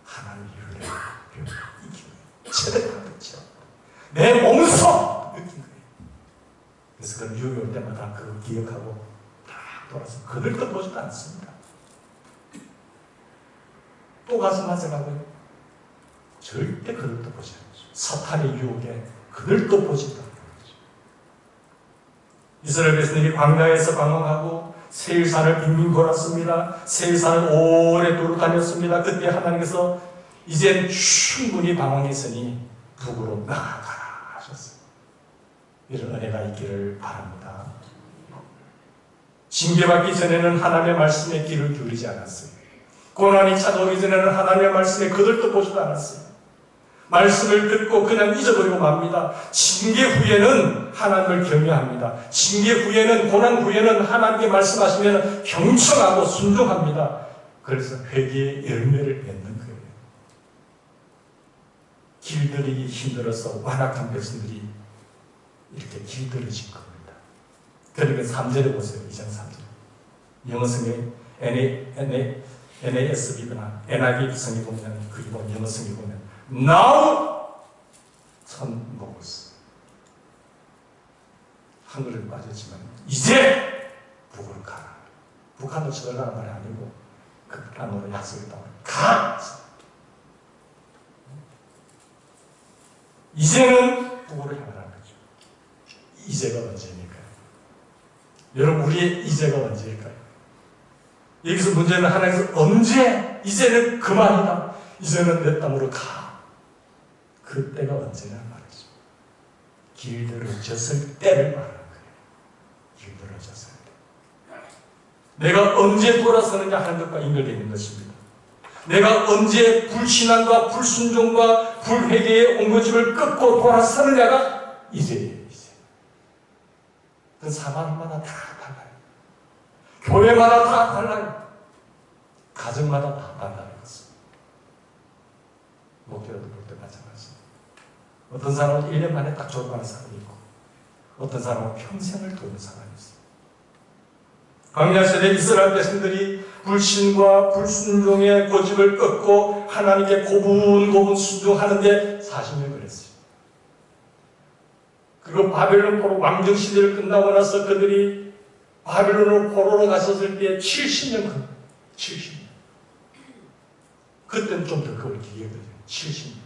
하나님의 율례를 배우고 체득한 거죠. 내 몸소 느낀 거예요. 그래서 그 유혹이 올 때마다 그걸 기억하고 딱 돌아서 그들도 보지도 않습니다. 또 가서 맞아가고요. 절대 그들도 보지 않죠. 사탄의 유혹에 그들도 보지도 않는 거죠. 이스라엘 백성들이 광야에서 방황하고 세일산을 빙빙 돌았습니다. 세일산을 오래 두루 다녔습니다. 그때 하나님께서 이젠 충분히 방황했으니 북으로 나아가라 하셨어요. 이런 은혜가 있기를 바랍니다. 징계받기 전에는 하나님의 말씀에 귀를 기울이지 않았어요. 고난이 찾아오기 전에는 하나님의 말씀에 그들도 보지도 않았어요. 말씀을 듣고 그냥 잊어버리고 맙니다. 징계 후에는 하나님을 경외합니다. 징계 후에는, 고난 후에는 하나님께 말씀하시면 경청하고 순종합니다. 그래서 회개의 열매를 맺는 거예요. 길들이기 힘들어서 완악한 백성들이 이렇게 길들여진 겁니다. 그러니까 3절에 보세요. 2장 3절. 영어 성경 NASB나 NIV 성경 보면 그게 보면 영어 성경 보면 Now turn north. 한글은 빠졌지만 이제 북으로 가라. 북한으로 쳐들어가는 말이 아니고 그 땅으로 약속했다고 가! 이제는 북으로 향하라는 거죠. 이제가 언제입니까? 여러분, 우리의 이제가 언제일까요? 여기서 문제는 하나님께서 언제? 이제는 그만이다. 이제는 내 땅으로 가. 그 때가 언제냐 말이죠. 길들어졌을 때를 말하는 거예요. 길들어졌을 때. 내가 언제 돌아서느냐 하는 것과 연결되어 있는 것입니다. 내가 언제 불신앙과 불순종과 불회개의 옹고집을 끊고 돌아서느냐가 이제예요. 이제. 그 사람마다 다 달라요. 교회마다 다 달라요. 가정마다 다 달라요. 목회자도 볼 때 마찬가지입니다. 어떤 사람은 1년 만에 딱 졸업하는 사람이 있고 어떤 사람은 평생을 도는 사람이 있어요. 광야 세대 이스라엘 백성들이 불신과 불순종의 고집을 끊고 하나님께 고분고분 순종하는데 40년 걸렸어요. 그리고 바벨론 포로 왕정 시대를 끝나고 나서 그들이 바벨론으로 포로로 갔었을 때 70년 걸렸어요. 70년. 그때는 좀 더 걸리겠거든요. 70년.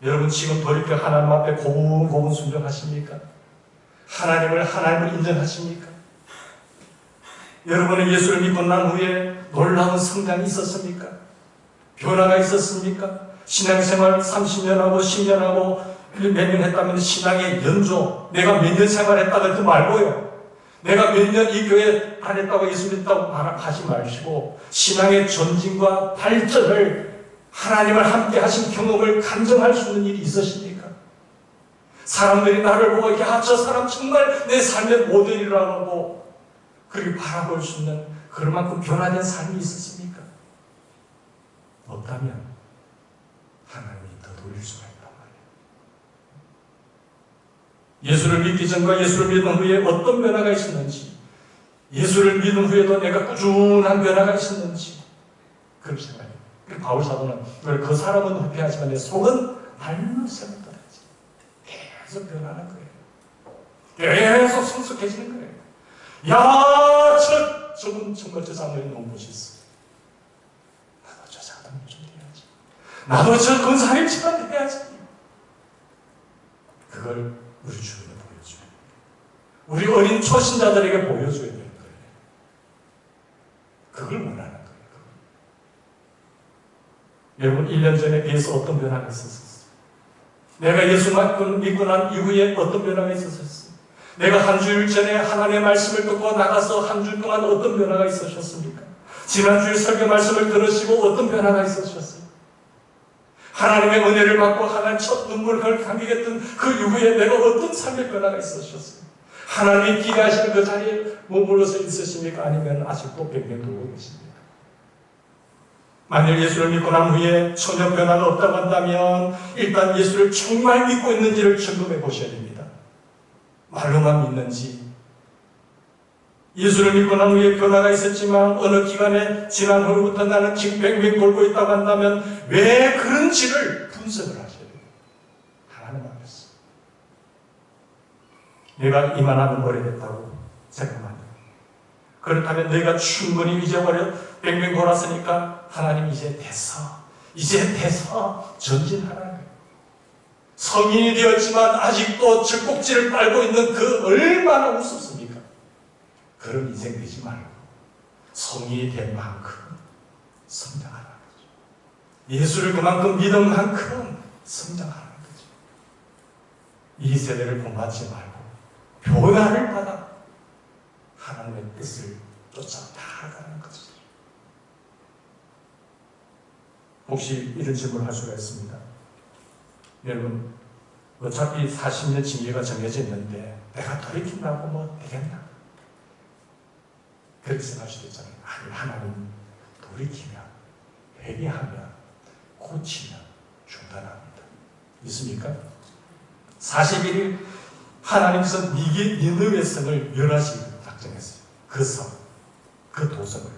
여러분 지금 돌이켜 하나님 앞에 고분고분 순종하십니까? 하나님을 인정하십니까? 여러분은 예수를 믿고 난 후에 놀라운 성장이 있었습니까? 변화가 있었습니까? 신앙생활 30년하고 10년하고 몇 년 했다면 신앙의 연조, 내가 몇 년 생활했다고 하지 말고요. 내가 몇 년 이 교회 다녔다고 예수 믿다고 하지 마시고 신앙의 전진과 발전을 하나님을 함께 하신 경험을 간증할 수 있는 일이 있으십니까? 사람들이 나를 보고 야, 저 사람 정말 내 삶의 모델이라고 그렇게 바라볼 수 있는 그런 만큼 변화된 삶이 있었습니까? 없다면 하나님이 더 돌릴 수가 있단 말이에요. 예수를 믿기 전과 예수를 믿은 후에 어떤 변화가 있었는지, 예수를 믿은 후에도 내가 꾸준한 변화가 있었는지 그렇게 생각해요. 바울 사도는 그 사람은 후패하지만 내 속은 날로새로 떠나지. 계속 변하는 거예요. 계속 성숙해지는 거예요. 야, 저분 정말 저 장면이 너무 멋있어. 나도 저 장면 좀 돼야지. 나도 저 권사님처럼 돼야지. 그걸 우리 주님에 보여줘야 돼요. 우리 어린 초신자들에게 보여줘야 되는 거예요. 그걸 원하는 거예요. 여러분 1년 전에 비해서 어떤 변화가 있었어요? 내가 예수 믿고 난 이후에 어떤 변화가 있었어요? 내가 한 주일 전에 하나님의 말씀을 듣고 나가서 한 주 동안 어떤 변화가 있으셨습니까? 지난주에 설교 말씀을 들으시고 어떤 변화가 있으셨어요? 하나님의 은혜를 받고 하나님 첫 눈물을 감기겠던 그 이후에 내가 어떤 삶의 변화가 있으셨어요? 하나님이 기대하시는 그 자리에 머물러서 있으십니까? 아니면 아직도 뱅뱅 돌고 계십니까? 만일 예수를 믿고 난 후에 전혀 변화가 없다고 한다면 일단 예수를 정말 믿고 있는지를 점검해 보셔야 됩니다. 말로만 믿는지, 예수를 믿고 난 후에 변화가 있었지만 어느 기간에 지난 후부터 나는 지금 뱅뱅 돌고 있다고 한다면 왜 그런지를 분석을 하셔야 돼요. 하나님 앞에서. 내가 이만하면 오래됐다고 생각합니다. 그렇다면 내가 충분히 잊어버려 뱅뱅 돌았으니까 하나님 이제 돼서 전진하라는 거예요. 성인이 되었지만 아직도 젖꼭지를 빨고 있는 그 얼마나 우습습니까? 그런 인생 되지 말고 성인이 된 만큼 성장하라는 거죠. 예수를 그만큼 믿은 만큼 성장하라는 거죠. 이 세대를 본받지 말고 변화를 받아 하나님의 뜻을 쫓아 나아가는 거죠. 혹시 이런 질문을 할 수가 있습니다. 여러분, 어차피 40년 징계가 정해져 있는데 내가 돌이킨다고 뭐 되겠나? 그렇게 생각할 수도 있잖아요. 아니, 하나님 돌이키면, 회개하면, 고치면 중단합니다. 믿습니까? 41일 하나님께서 니느웨 성을 멸하시기로 작정했어요. 그 성, 그 도성을.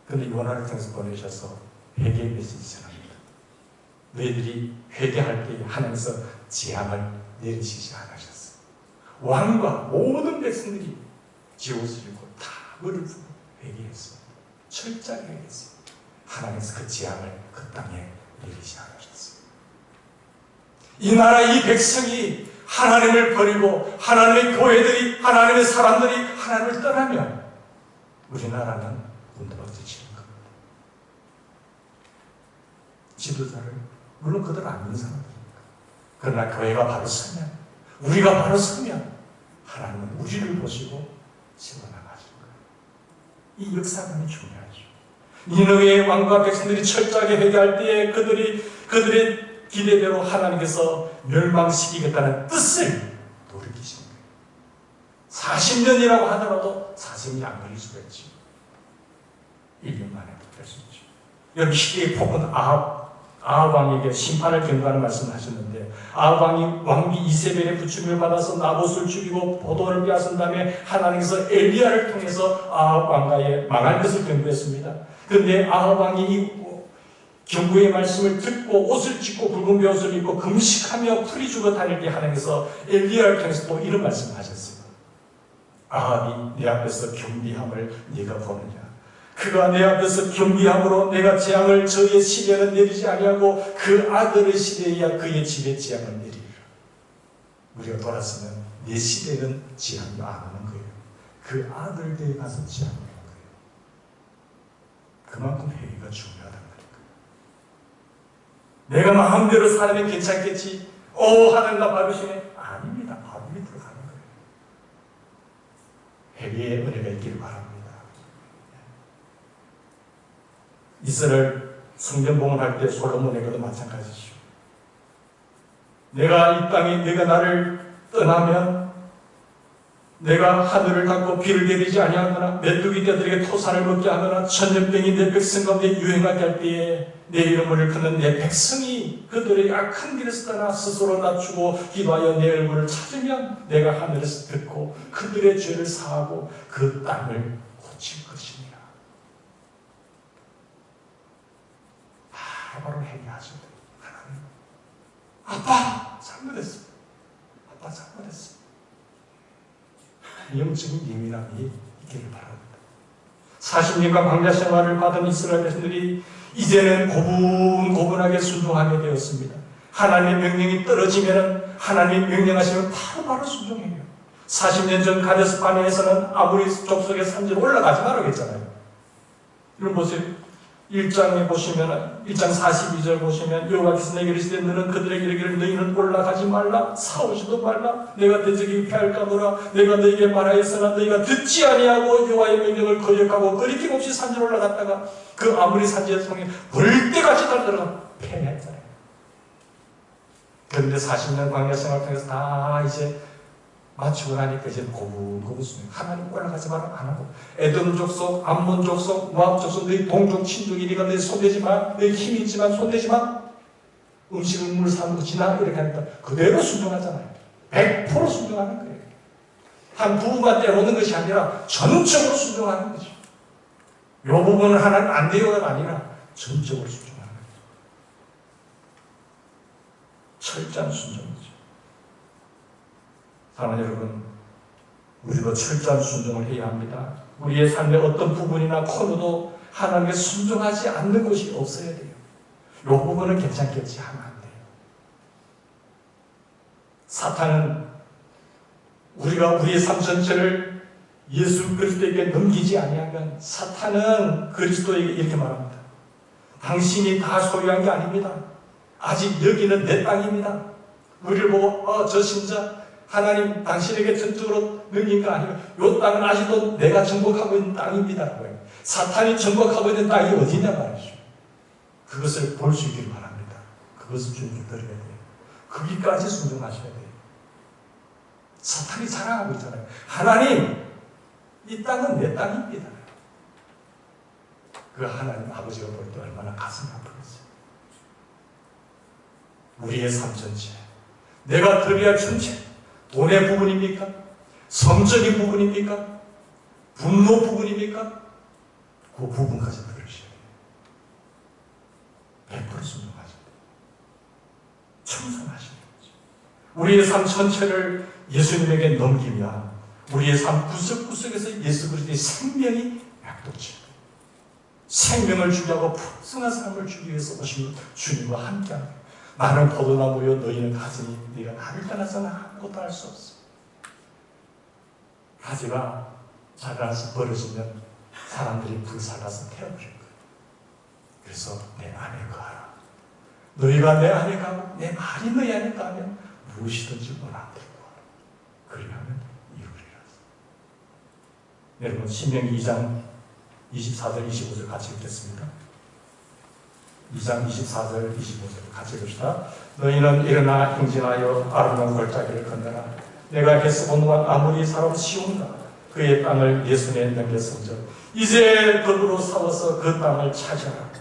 그런데 요나를 통해서 보내셔서 회개의 메시지 전합니다. 너희들이 회개할 때 하나님께서 재앙을 내리시지 않으셨어요. 왕과 모든 백성들이 지옷을 입고 다 머리를 푸고 회개했어요. 철저히 회개했어요. 하나님께서 그 재앙을 그 땅에 내리지 않으셨어요. 이 나라 이 백성이 하나님을 버리고 하나님의 교회들이 하나님의 사람들이 하나님을 떠나면 우리나라는 문드러지는 겁니다. 지도자를, 물론 그들 안 믿는 사람들입니다. 그러나 교회가 바로 서면, 우리가 바로 서면 하나님은 우리를 보시고 세워나가실 거예요. 이 역사관이 중요하죠. 니느웨의 왕과 백성들이 철저하게 회개할 때에 그들의 기대대로 하나님께서 멸망시키겠다는 뜻을 돌이키신 거예요. 40년이라고 하더라도 40년이 안 걸릴 수가 있죠. 1년 만에 될 수 있죠. 여러분, 시대의 폭은 아합 왕에게 심판을 경고하는 말씀을 하셨는데, 아합 왕이 왕비 이세벨의 부추김을 받아서 나봇을 죽이고 보도를 빼앗은 다음에 하나님께서 엘리야를 통해서 아합 왕가에 망할 것을 경고했습니다. 그런데 아합 왕이 이 경고의 말씀을 듣고 옷을 찢고 붉은 베옷을 입고 금식하며 풀이 죽어 다닐 때 하나님께서 엘리야를 통해서 또 이런 말씀을 하셨습니다. 아합이 내 앞에서 경비함을 네가 보느냐? 그가 내 앞에서 경비함으로 내가 재앙을 저의 시대는 내리지 아니하고 그 아들의 시대에야 그의 집에 재앙을 내리리라. 우리가 돌아서면 내 시대는 재앙이 안 오는 거예요. 그 아들들에 가서 재앙이 오는 거예요. 그만큼 회개가 중요하다는 거예요. 내가 마음대로 살면 괜찮겠지. 하나님 나 밟으시네. 아닙니다. 바로 밑으로 가는 거예요. 회개의 은혜가 있기를 바랍니다. 이스라엘 성전 봉헌할 때 솔로몬에게도 마찬가지죠. 내가 이 땅에 내가 나를 떠나면 내가 하늘을 닫고 비를 내리지 아니하거나 메뚜기 떼들에게 토산을 먹게 하거나 천년병이 내 백성 가운데 유행하게 할 때에 내 이름을 일컫는 내 백성이 그들의 악한 길에서 떠나 스스로 낮추고 기도하여 내 얼굴을 찾으면 내가 하늘에서 듣고 그들의 죄를 사하고 그 땅을 고칠 것이니라. 바로 회개하셔야 돼요. 하나님, 아빠 잘못했어. 아빠 잘못했어. 영적인 예민함이 있기를 바랍니다. 40년간 광야 생활을 받은 이스라엘 백성들이 이제는 고분고분하게 순종하게 되었습니다. 하나님의 명령이 떨어지면 하나님의 명령하시면 바로 순종해요. 40년 전 가데스 바네에서는 아무리 족속의 산지로 올라가지 말라고 했잖아요. 이런 보세요. 1장에 보시면 1장 42절 보시면 여호와께서 내게 이르시되 너는 그들에게 이르기를 너희는 올라가지 말라 싸우지도 말라 내가 대적이 패할까보라 내가 너희에게 말하였으나 너희가 듣지 아니하고 여호와의 명령을 거역하고 거리낌 없이 산지로 올라갔다가 그 아무리 산지에서 통해 벌떼같이 달려들어가 패했잖아요. 그런데 40년 광야 생활을 통해서 다 이제 맞추고 나니까 이제 고분고분 하나님 올라가지 마라 안 하고 에돔 족속, 암몬 족속, 모압 족속 너희 동족, 친족이 니가 너희 손대지 마 너희 힘이 있지만 손대지 마 음식을 물 사는 지나 이렇게 하니까 그대로 순종하잖아요. 100% 순종하는 거예요. 한 부분만 떼놓는 것이 아니라 전적으로 순종하는 거죠. 이 부분은 하나님 안 돼요가 아니라 전적으로 순종하는 거죠. 철저한 순종이죠. 사랑하는 여러분, 우리도 철저한 순종을 해야 합니다. 우리의 삶의 어떤 부분이나 코너도 하나님께 순종하지 않는 것이 없어야 돼요. 이 부분은 괜찮겠지 하면 안 돼요. 사탄은 우리가 우리의 삶 전체를 예수 그리스도에게 넘기지 아니하면 사탄은 그리스도에게 이렇게 말합니다. 당신이 다 소유한 게 아닙니다. 아직 여기는 내 땅입니다. 우리를 보고 저 신자 하나님 당신에게 전적으로 넘긴 거 아니에요. 이 땅은 아직도 내가 정복하고 있는 땅입니다. 사탄이 정복하고 있는 땅이 어디냐 말이죠. 그것을 볼 수 있기를 바랍니다. 그것을 주님께 드려야 돼요. 거기까지 순종하셔야 돼요. 사탄이 자랑하고 있잖아요. 하나님, 이 땅은 내 땅입니다. 그 하나님 아버지가 볼 때 얼마나 가슴이 아프겠어요. 우리의 삶 전체, 내가 드려야 할 전체, 돈의 부분입니까? 성적인 부분입니까? 분노 부분입니까? 그 부분까지 들으셔야 돼요. 100% 순종하셔야 돼요. 충성하셔야 돼요. 우리의 삶 전체를 예수님에게 넘기면 우리의 삶 구석구석에서 예수 그리스도의 생명이 약도치 생명을 주기 하고 풍성한 삶을 주기 위해서 오신 주님과 함께합니다. 나는 포도나무요 너희는 가지니 네가 나를 떠나서는 아무것도 할 수 없어. 가지가 자라서 벌어지면 사람들이 불살라서 태워버릴 거예요. 그래서 내 안에 거하라. 너희가 내 안에 가고 내 말이 너희 안에 가면 무엇이든지 원하는 대로 그리하면 이루리라. 여러분 신명기 2장 24절 25절 같이 읽겠습니다. 2장 24절 25절 같이 읽읍시다. 너희는 일어나 행진하여 아름다운 골짜기를 건너라. 내가 헤스본 왕 아무리 사람 시온과 그의 땅을 네 손에 넘겼은즉 이제 더불어 싸워서 그 땅을 차지하라.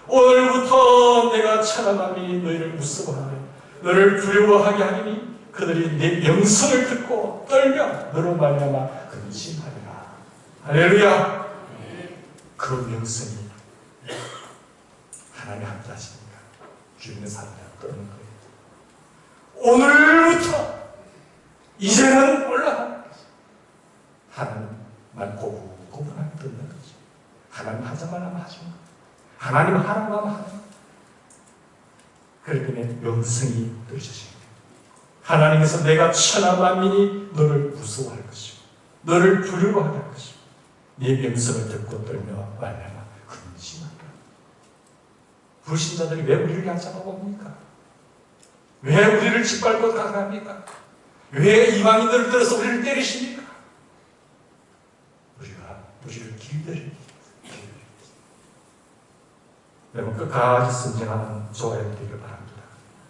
오늘부터 내가 천하남이 너희를 우스워하며 너를 두려워하게 하리니 그들이 내 명성을 듣고 떨며 너로 말미암아 근심하리라. 할렐루야. 그 명성이 하나님 함께 하시니까 주변의 사람들이 떠는 거예요. 오늘부터 이제는 올라가는 거죠. 하나님만 고분하게 듣는 거죠. 하나님 하자만 하면 하죠. 하나님 하라고 하면 하죠. 그렇기 때문에 명성이 떨어지십니다. 하나님께서 내가 천하 만민이 너를 무서워할 것이고 너를 두려워하게 할 것이고 네 명성을 듣고 떨며 말미암아 근심한다. 불신자들이 왜 우리를 얕잡아고 옵니까? 왜 우리를 짓밟고 가갑니까? 왜 이방인들을 들어서 우리를 때리십니까? 우리를 길들입니다. 여러분 끝까지 승진하는 조화를 되기를 바랍니다.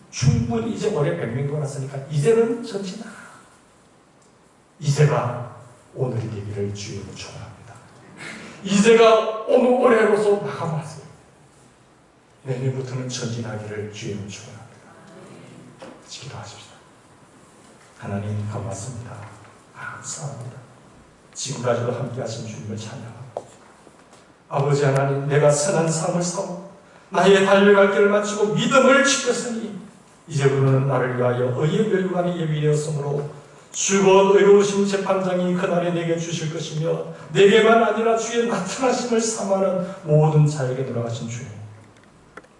충분히 이제 올해 100명도 났으니까 이제는 전진하라. 이제가 오늘이 되기를 주님을 축원합니다. 이제가 오늘 올해로서 마감하세요. 내년부터는 전진하기를 주님을 축원합니다. 기도하십시다. 하나님 고맙습니다. 감사합니다. 지금까지도 함께 하신 주님을 찬양합니다. 아버지 하나님, 내가 선한 삶을 살고 나의 달려갈 길을 마치고 믿음을 지켰으니 이제부터는 나를 위하여 의의 멸류관이 예비되었으므로 주곧 의로우신 재판장이 그날에 내게 주실 것이며 내게만 아니라 주의 나타나심을 사모하는 모든 자에게 들어가신 주님,